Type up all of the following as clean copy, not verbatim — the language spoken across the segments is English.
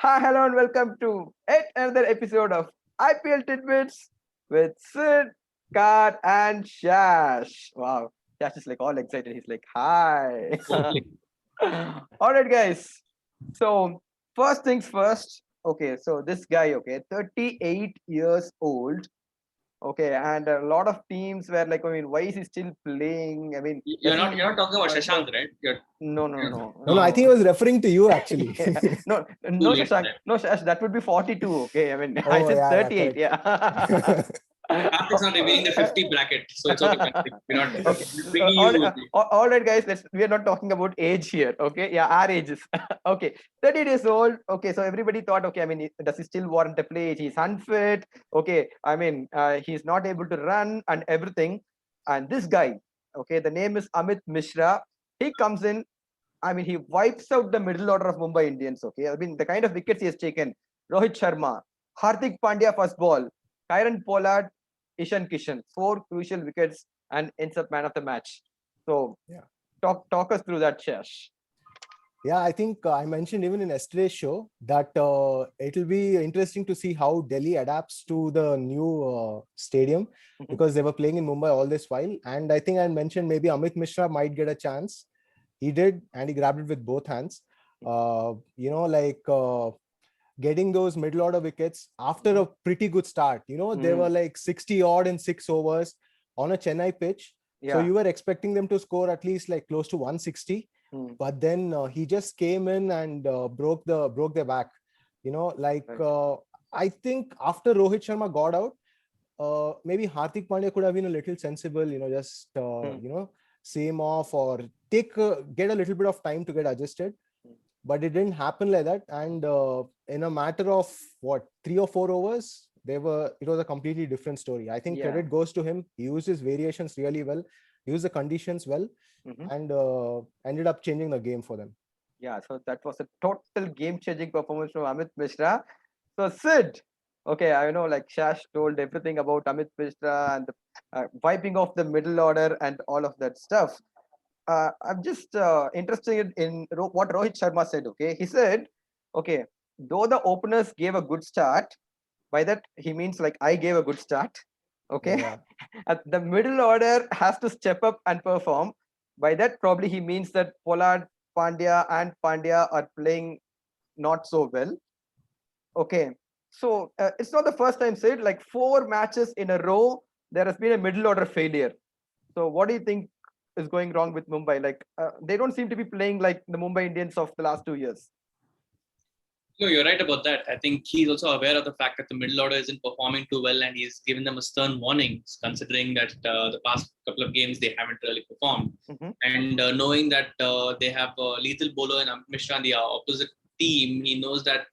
Hi, hello, and welcome to yet another episode of IPL Tidbits with Sid, Kar, and Shash. Wow, Shash is like all excited. He's like, "Hi." All right, guys. So first things first. Okay, so this guy, 38 years old. Okay, and a lot of teams were like, why is he still playing? I mean, You're does not he? you're not talking about Shashank, right? No, no, You're no, No, I no think he no. was referring to you actually. Yeah. No, too no, late for Shashank. that. No, Shash, that would be 42. Okay. I mean, I Oh said yeah, yeah, 38. correct. Yeah. Karthik's not revealing the 50 bracket, so it's okay. Karthik. We're not Okay. bringing you. All right, guys. We are not talking about age here. Okay. Yeah, our ages. Okay. 30 years old. Okay. So everybody thought, okay, I mean, does he still warrant a play? He's unfit. Okay. I mean, he's not able to run and everything. And this guy, okay, the name is Amit Mishra. He comes in. I mean, he wipes out the middle order of Mumbai Indians. Okay, I mean, the kind of wickets he has taken: Rohit Sharma, Hardik Pandya first ball, Kyron Pollard, Ishan Kishan, four crucial wickets, and ends up man of the match. So, Yeah. talk us through that, Shash. Yeah, I think I mentioned even in yesterday's show that it'll be interesting to see how Delhi adapts to the new stadium Mhm. because they were playing in Mumbai all this while. And I think I mentioned maybe Amit Mishra might get a chance. He did, and he grabbed it with both hands. Getting those middle order wickets after a pretty good start. They were like 60 odd in 6 overs on a Chennai pitch. So Yeah. you were expecting them to score at least like close to 160. Mm. But then he just came in and broke their back. Right. I think after Rohit Sharma got out, maybe Hardik Pandya could have been a little sensible. Just Mm. see him off or get a little bit of time to get adjusted. Mm. But it didn't happen like that. And in a matter of 3 or 4 overs, it was a completely different story. I think Yeah. credit goes to him. He used his variations really well, used the conditions well, Mhm. and ended up changing the game for them. Yeah. So that was a total game-changing performance from Amit Mishra. So Sid, okay, I know like Shash told everything about Amit Mishra and the wiping off the middle order and all of that stuff. I'm just interested in what Rohit Sharma said. Okay, he said, okay, though the openers gave a good start, by that he means like I gave a good start. Okay, Yeah. the middle order has to step up and perform. By that, probably he means that Pollard, Pandya, and Pandya are playing not so well. Okay, so it's not the first time said like 4 matches in a row there has been a middle order failure. So what do you think is going wrong with Mumbai? Like they don't seem to be playing like the Mumbai Indians of the last 2 years. No, you're right about that. I think he's also aware of the fact that the middle order isn't performing too well, and he's given them a stern warning, considering that the past couple of games they haven't really performed. Mm-hmm. And knowing that they have a lethal bowler in Amit Mishra on the opposite team, he knows that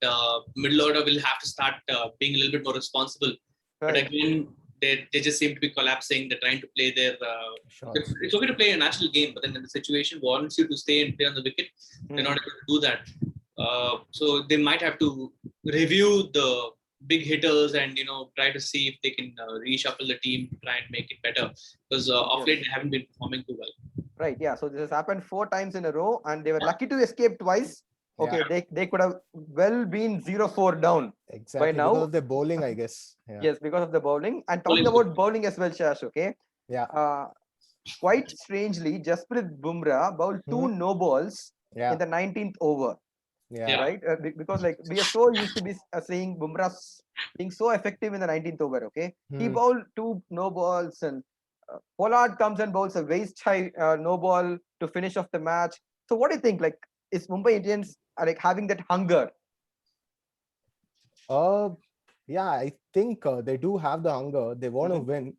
middle order will have to start being a little bit more responsible. But Right. again, they just seem to be collapsing. They're trying to play their. Shots. It's okay to play a natural game, but then when the situation warrants you to stay and play on the wicket, they're not able to do that. So they might have to review the big hitters and try to see if they can reshuffle the team to try and make it better because off Yes. late they haven't been performing too well. Right. Yeah. So this has happened 4 times in a row, and they were lucky to escape twice. Okay. Yeah, They could have well been 0-4 down by exactly. Because now. of their bowling, I guess. Yeah. Yes, because of the bowling. And Bowling talking is good. about bowling as well, Shash. Okay. Yeah. Uh, quite strangely, Jasprit Bumrah bowled two Mhm. no balls in Yeah. the 19th over. Yeah. Yeah, Right? Because like we are so used to be seeing Bumrah being so effective in the 19th over. Okay, he Hmm. bowled two no balls, and Pollard comes and bowls a waist high no ball to finish off the match. So what do you think? Like, is Mumbai Indians are like having that hunger? Uh, yeah, I think they do have the hunger. They want to Mm-hmm. win.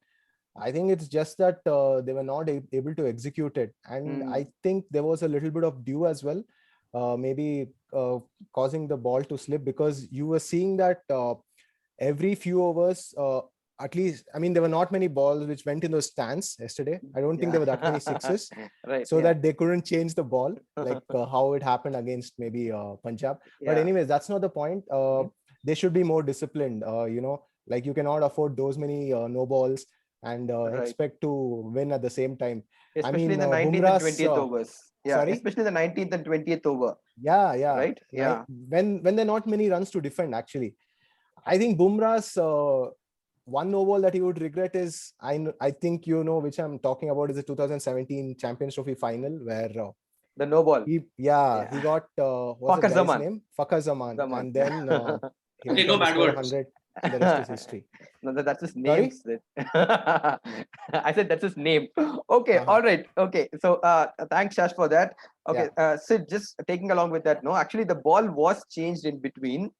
I think it's just that they were not able to execute it. And Mm. I think there was a little bit of dew as well, maybe causing the ball to slip because you were seeing that every few overs, at least, I mean, there were not many balls which went in those stands yesterday. I don't think Yeah. there were that many sixes, Right. so Yeah. that they couldn't change the ball like how it happened against maybe Punjab. But Yeah. anyways, that's not the point. Mhm. They should be more disciplined. Like you cannot afford those many no balls and Right. expect to win at the same time. I Especially in mean, the 19th and Bumrah's 20th overs. Yeah, Sorry? especially the 19th and 20th over. Yeah, yeah. Right? Yeah. When there are not many runs to defend, actually. I think Bumrah's one no ball that he would regret is, I think you know which I'm talking about, is the 2017 Champions Trophy final where the no ball. he got what's the guy's Zaman. name? Fakhar Zaman. Zaman. And then he went no on to bad score words. 100 and the rest is history. No, that's his Sorry? name. Sid. I said that's his name. Okay, all right. Okay, so thanks, Shash, for that. Okay, Sid, just taking along with that. No, actually, the ball was changed in between.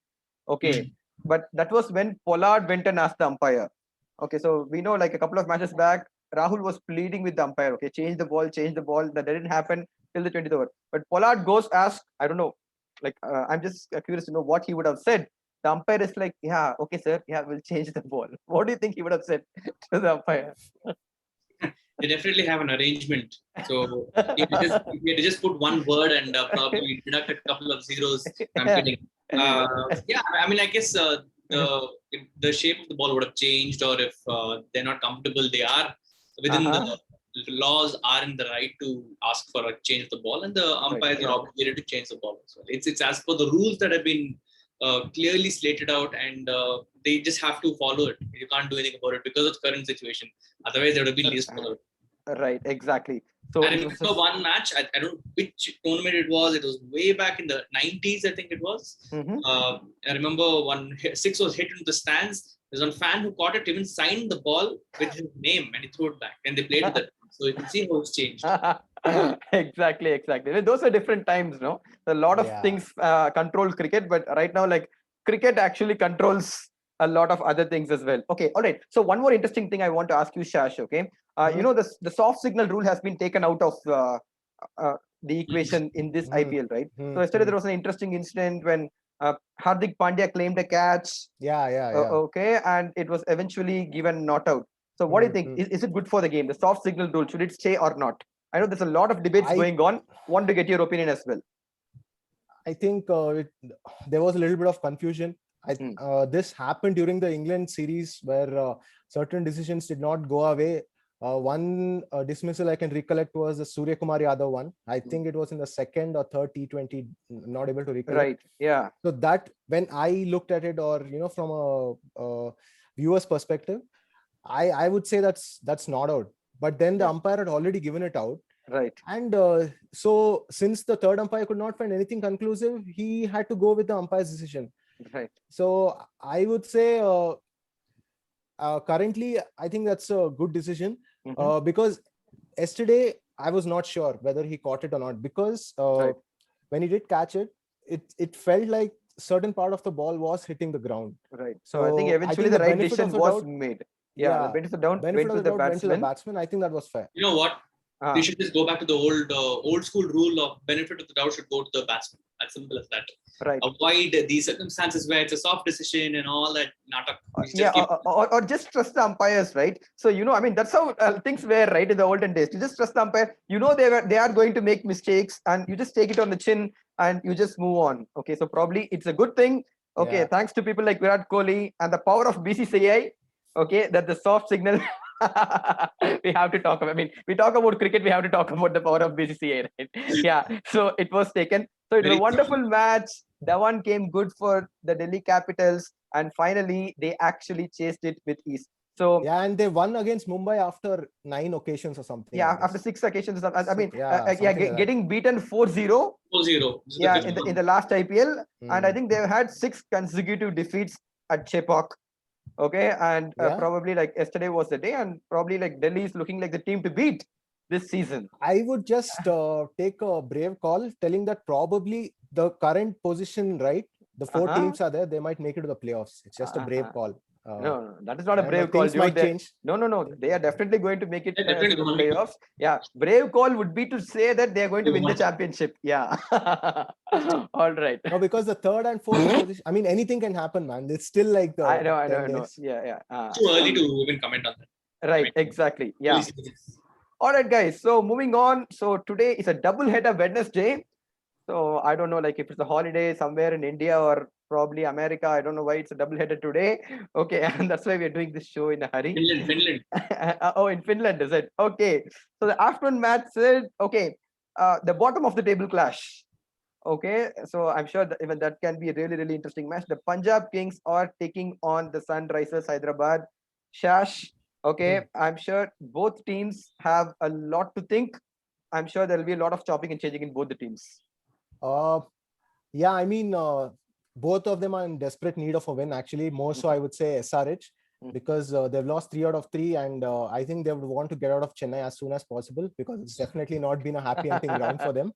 Okay, but that was when Pollard went and asked the umpire. Okay, so we know like a couple of matches back, Rahul was pleading with the umpire. Okay, change the ball, change the ball. That didn't happen till the 20th over. But Pollard goes ask. I don't know. Like I'm just curious to know what he would have said. The umpire is like, yeah, okay, sir, yeah, we'll change the ball. What do you think he would have said to the umpire? They definitely have an arrangement. So if you just put one word and probably deduct a couple of zeros, I'm kidding. Yeah, I mean, I guess the shape of the ball would have changed, or if they're not comfortable, they are within the laws are in the right to ask for a change of the ball, and the umpires are obligated to change the ball as well. It's as per the rules that have been clearly slated out, and they just have to follow it. You can't do anything about it because of the current situation. Otherwise, there would have been least followed. Right, exactly. So I remember one match. I don't know which tournament it was. It was way back in the 90s, I think it was. I remember one six was hit into the stands. There's one fan who caught it, even signed the ball with his name, and he threw it back. And they played with it. So you can see how it's changed. Exactly. Those are different times, no? A lot of things control cricket, but right now, like cricket actually controls a lot of other things as well. Okay, all right. So one more interesting thing I want to ask you, Shash. Okay, you know the soft signal rule has been taken out of the equation in this IPL, right? So yesterday there was an interesting incident when Hardik Pandya claimed a catch. Okay, and it was eventually given not out. So what do you think? Is it good for the game? The soft signal rule, should it stay or not? I know there's a lot of debates going on. Want to get your opinion as well. I think there was a little bit of confusion. This happened during the England series where certain decisions did not go away. One dismissal I can recollect was the Surya Kumar Yadav one. I think it was in the second or third T20, not able to recollect. Right, yeah. So that when I looked at it, or from a viewer's perspective, I would say that's not out. But then the umpire had already given it out. Right. And so since the third umpire could not find anything conclusive, he had to go with the umpire's decision. Right. So I would say currently, I think that's a good decision because yesterday I was not sure whether he caught it or not, because when he did catch it, it felt like certain part of the ball was hitting the ground. Right. So I think eventually the right decision was made. Yeah, the benefit of the doubt went to the batsman. I think that was fair. You know what? They should just go back to the old school rule of benefit of the doubt should go to the batsman. As simple as that. Right. Avoid these circumstances where it's a soft decision and all that. Or just trust the umpires, right? So I mean that's how things were, right, in the olden days. You just trust the umpire. They are going to make mistakes, and you just take it on the chin and you just move on. Okay, so probably it's a good thing. Okay, thanks to people like Virat Kohli and the power of BCCI. Okay, that the soft signal. We have to talk about. I mean, we talk about cricket. We have to talk about the power of BCCI, right? Yeah. So it was taken. So it was a wonderful match. Dhawan came good for the Delhi Capitals, and finally they actually chased it with ease. So and they won against Mumbai after 9 occasions or something. Yeah, after 6 occasions. I mean, getting beaten 4-0. 4-0. Yeah, in the last IPL, and I think they've had 6 consecutive defeats at Chepauk. Okay, and probably like yesterday was the day, and probably like Delhi is looking like the team to beat this season. I would just take a brave call, telling that probably the current position, right? The 4 teams are there. They might make it to the playoffs. It's just a brave call. No, that is not a brave call. Things might change. No. They are definitely going to make it to the playoffs. Yeah, brave call would be to say that they are going to win the championship. Yeah. All right. No, because the 3rd and 4th position, I mean, anything can happen, man. It's still like the. I know. Yeah. Too early to even comment on that. Right, exactly. Yeah. All right, guys. So moving on. So today is a double-header Wednesday. So I don't know, like if it's a holiday somewhere in India or probably America. I don't know why it's a double-header today. Okay, and that's why we're doing this show in a hurry. Finland. Oh, in Finland, is it? Okay. So the afternoon match said, okay, the bottom of the table clash. Okay, so I'm sure that even that can be a really, really interesting match. The Punjab Kings are taking on the Sun Risers Hyderabad. Shash, okay, I'm sure both teams have a lot to think. I'm sure there will be a lot of chopping and changing in both the teams. Yeah, I mean, both of them are in desperate need of a win. Actually, more so, I would say SRH, because they've lost 3 out of 3, and I think they would want to get out of Chennai as soon as possible, because it's definitely not been a happy hunting ground for them.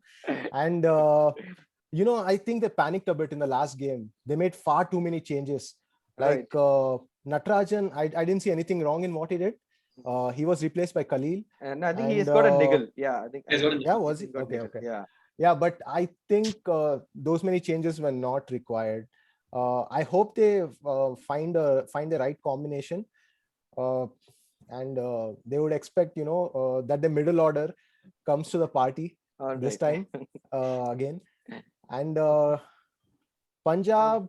And I think they panicked a bit in the last game. They made far too many changes. Like Natarajan, I didn't see anything wrong in what he did. He was replaced by Khalil. And I think he's got a niggle. Yeah, I think. Yeah, was he? Okay. Yeah. Yeah, but I think those many changes were not required. I hope they find the right combination, and they would expect that the middle order comes to the party this time again. And Punjab,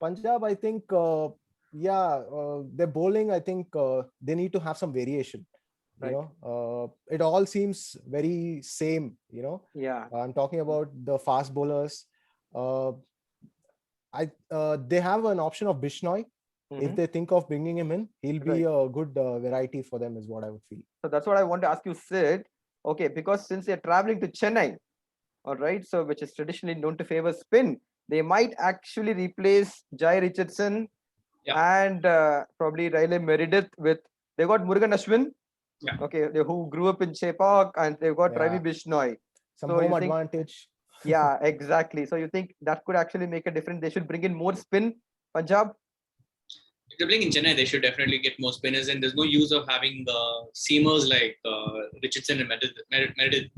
I think, their bowling, I think they need to have some variation. It all seems very same. Yeah. I'm talking about the fast bowlers. They have an option of Bishnoi. If they think of bringing him in, he'll be a good variety for them, is what I would feel. So that's what I want to ask you, Sid. Okay, because since they're traveling to Chennai, all right, so which is traditionally known to favor spin, they might actually replace Jai Richardson and probably Riley Meredith with, they got Murugan Ashwin, who grew up in Chepauk, and they've got Ravi Bishnoi. Some home advantage. Yeah, exactly. So you think that could actually make a difference? They should bring in more spin, Punjab? If they're playing in Chennai, they should definitely get more spinners in. There's no use of having seamers like Richardson and Meredith.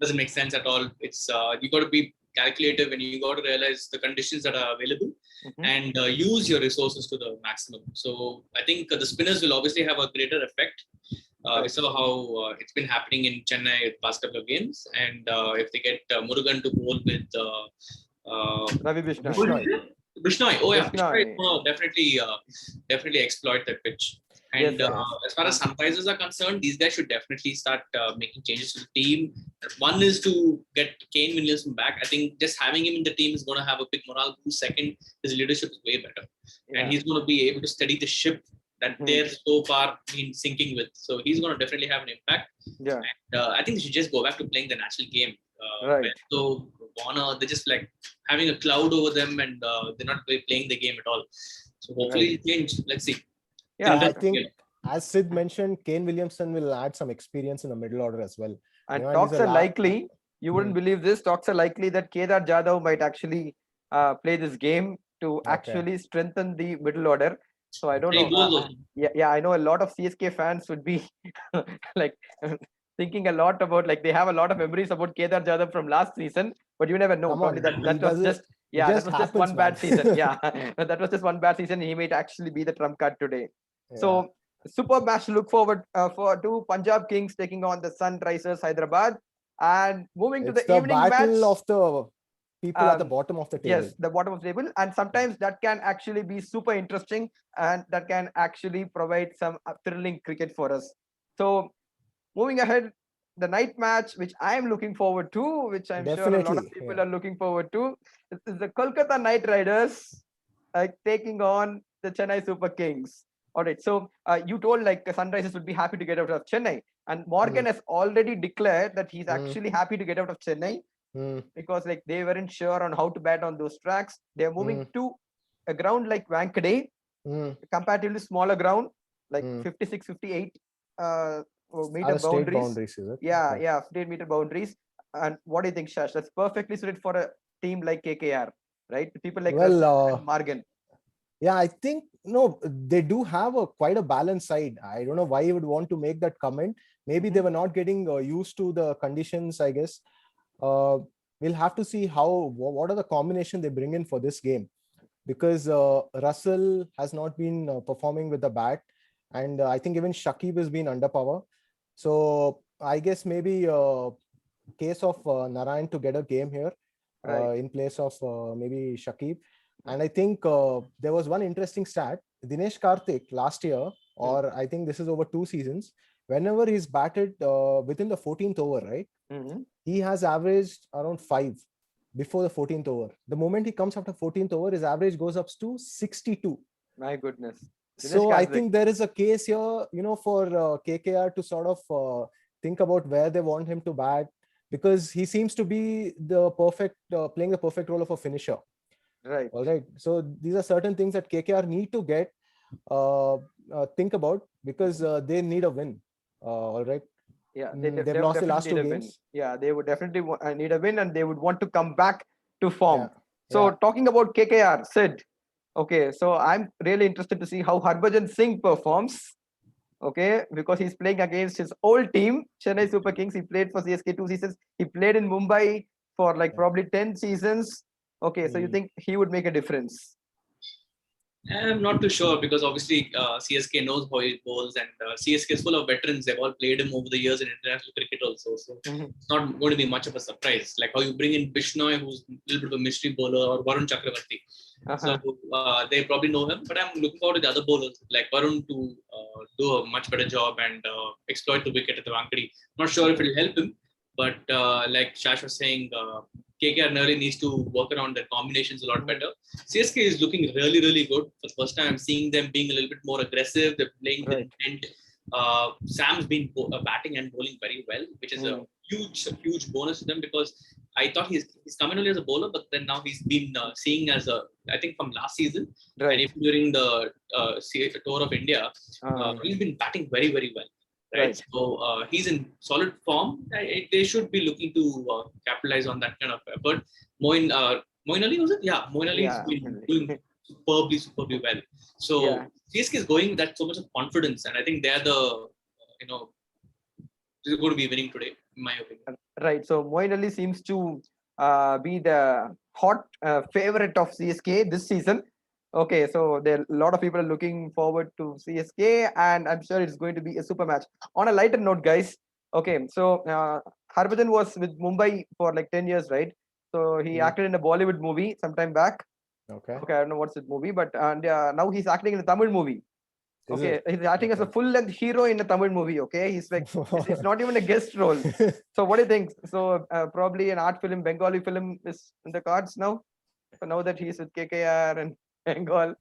Doesn't make sense at all. It's you got to be calculative, and you got to realize the conditions that are available and use your resources to the maximum. So I think the spinners will obviously have a greater effect. We saw how it's been happening in Chennai the past couple of games, and if they get Murugan to bowl with Ravi Bishnoi. Bishnoi, Bishnoi definitely exploit that pitch. And as far as Sun Risers are concerned, these guys should definitely start making changes to the team. One is to get Kane Williamson back. I think just having him in the team is going to have a big morale boost. Second, his leadership is way better, and he's going to be able to steady the ship that they're so far been sinking with. So he's going to definitely have an impact. Yeah. And I think they should just go back to playing the natural game. So Warner, they're just like having a cloud over them, and they're not playing the game at all. So hopefully it change. Let's see. Yeah, I think as Sid mentioned, Kane Williamson will add some experience in the middle order as well. And talks are likely, you wouldn't believe this, talks are likely that Kedar Jadhav might actually play this game to actually strengthen the middle order. So I don't know. I know a lot of CSK fans would be like thinking a lot about, like, they have a lot of memories about Kedar Jadhav from last season, but you never know. Probably that was just that was just one bad season. That was just one bad season. He might actually be the trump card today. So super match to look forward to. Punjab Kings taking on the Sun Risers Hyderabad, and moving to the evening match. Battle of the people at the bottom of the table. Yes, the bottom of the table, and sometimes that can actually be super interesting, and that can actually provide some thrilling cricket for us. So moving ahead, the night match, which I am looking forward to, which I'm sure a lot of people are looking forward to, is the Kolkata Knight Riders taking on the Chennai Super Kings. All right, so you told like Sunrisers would be happy to get out of Chennai, and Morgan has already declared that he's actually happy to get out of Chennai because like they weren't sure on how to bat on those tracks. They're moving to a ground like Wankhade, comparatively smaller ground, like 56, 58 meter boundaries. Is it? 58-meter boundaries. And what do you think, Shash? That's perfectly suited for a team like KKR, right? People like Morgan. Yeah, I think they do have quite a balanced side. I don't know why you would want to make that comment. Maybe they were not getting used to the conditions, I guess. We'll have to see what are the combination they bring in for this game, because Russell has not been performing with the bat, and I think even Shakib has been under power. So I guess maybe case of Narayan to get a game here in place of maybe Shakib. And I think there was one interesting stat. Dinesh Karthik last year, or I think this is over 2 seasons, whenever he's batted within the 14th over, right? Mhm. He has averaged around 5 before the 14th over. The moment he comes after 14th over, his average goes up to 62. My goodness. Dinesh So I Karthik. think there is a case here, for KKR to sort of think about where they want him to bat, because he seems to be the perfect playing the perfect role of a finisher. Right. All right. So these are certain things that KKR need to think about, because they need a win. All right. Yeah, They've they would lost the last definitely two need a win. games. Yeah, they would definitely need a win, and they would want to come back to form. Yeah. So Yeah. talking about KKR, Sid. Okay, so I'm really interested to see how Harbhajan Singh performs. Okay, because he's playing against his old team, Chennai Super Kings. He played for CSK 2 seasons. He played in Mumbai for like Yeah. probably 10 seasons. Okay, so you think he would make a difference? I'm not too sure because obviously CSK knows how he bowls, and CSK is full of veterans. They've all played him over the years in international cricket also. So Mhm. it's not going to be much of a surprise. Like how you bring in Bishnoi, who's a little bit of a mystery bowler, or Varun Chakravarti. So they probably know him. But I'm looking forward to the other bowlers like Varun to do a much better job and exploit the wicket at the Wankhade. Not sure if it'll help him, but like Shash was saying, KKR really needs to work around their combinations a lot better. CSK is looking really, really good. For the first time, I'm seeing them being a little bit more aggressive. They're playing with intent. Sam's been batting and bowling very well, which is a huge bonus to them because I thought he's coming only as a bowler, but then now he's been seeing as a, I think from last season, and even during the tour of India, he's been batting very, very well. Right. So he's in solid form. They should be looking to capitalize on that kind of effort. Moin Ali, was it? Yeah, Moin Ali has been doing superbly well. So CSK is going with that so much of confidence, and I think they're the they're going to be winning today, in my opinion. Right. So Moin Ali seems to be the hot favorite of CSK this season. Okay, so there are a lot of people are looking forward to CSK, and I'm sure it's going to be a super match. On a lighter note, guys. Okay, so Harbhajan was with Mumbai for like 10 years, right? So he acted in a Bollywood movie sometime back. Okay. Okay, I don't know what's the movie, but now he's acting in a Tamil movie. Okay, he's acting as a full-length hero in a Tamil movie. Okay, he's like it's not even a guest role. So what do you think? So probably an art film, Bengali film is in the cards now. So now that he's with KKR and Bengal,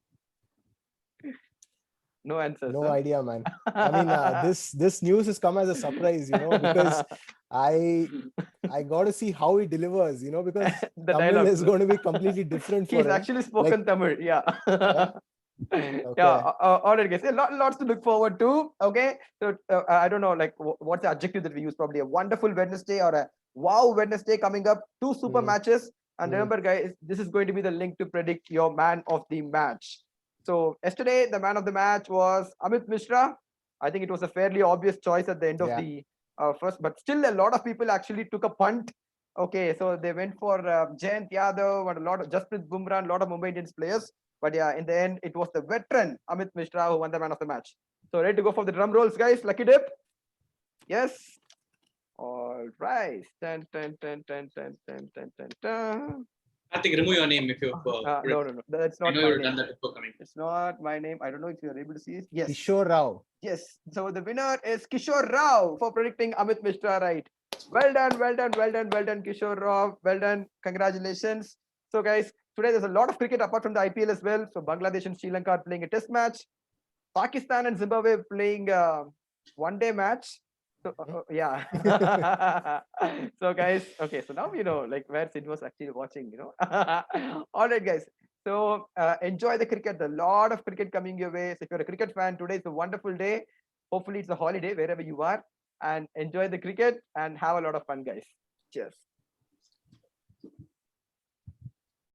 no answers. No idea, man. I mean, this news has come as a surprise, because I got to see how he delivers, because the Tamil dialogue is going to be completely different for he's him. actually spoken Tamil, yeah. Okay. All right, guys. Lots to look forward to. Okay, so I don't know, like what's the adjective that we use? Probably a wonderful Wednesday or a wow Wednesday coming up. 2 super matches, and remember, guys, this is going to be the link to predict your man of the match. So yesterday, the man of the match was Amit Mishra. I think it was a fairly obvious choice at the end of the first, but still a lot of people actually took a punt. Okay, so they went for Jayant Yadav and a lot of Jasprit Bumrah, and a lot of Mumbai Indians players. But yeah, in the end, it was the veteran Amit Mishra who won the man of the match. So ready to go for the drum rolls, guys? Lucky dip? Yes. All right. Dun, dun, dun, dun, dun, dun, dun, dun, dun. I think remove your name if you've. No. That's not I know my you've name. done that before coming. It's not my name. I don't know if you're able to see it. Yes. Kishore Rao. Yes. So the winner is Kishore Rao for predicting Amit Mishra, right? Well done, Kishore Rao. Well done. Congratulations. So, guys, today there's a lot of cricket apart from the IPL as well. So, Bangladesh and Sri Lanka are playing a test match. Pakistan and Zimbabwe playing a one-day match. So, yeah. So, guys, okay. So now you know, like where Sid was actually watching. All right, guys. So enjoy the cricket. There's a lot of cricket coming your way. So if you're a cricket fan, today is a wonderful day. Hopefully, it's a holiday wherever you are, and enjoy the cricket and have a lot of fun, guys. Cheers.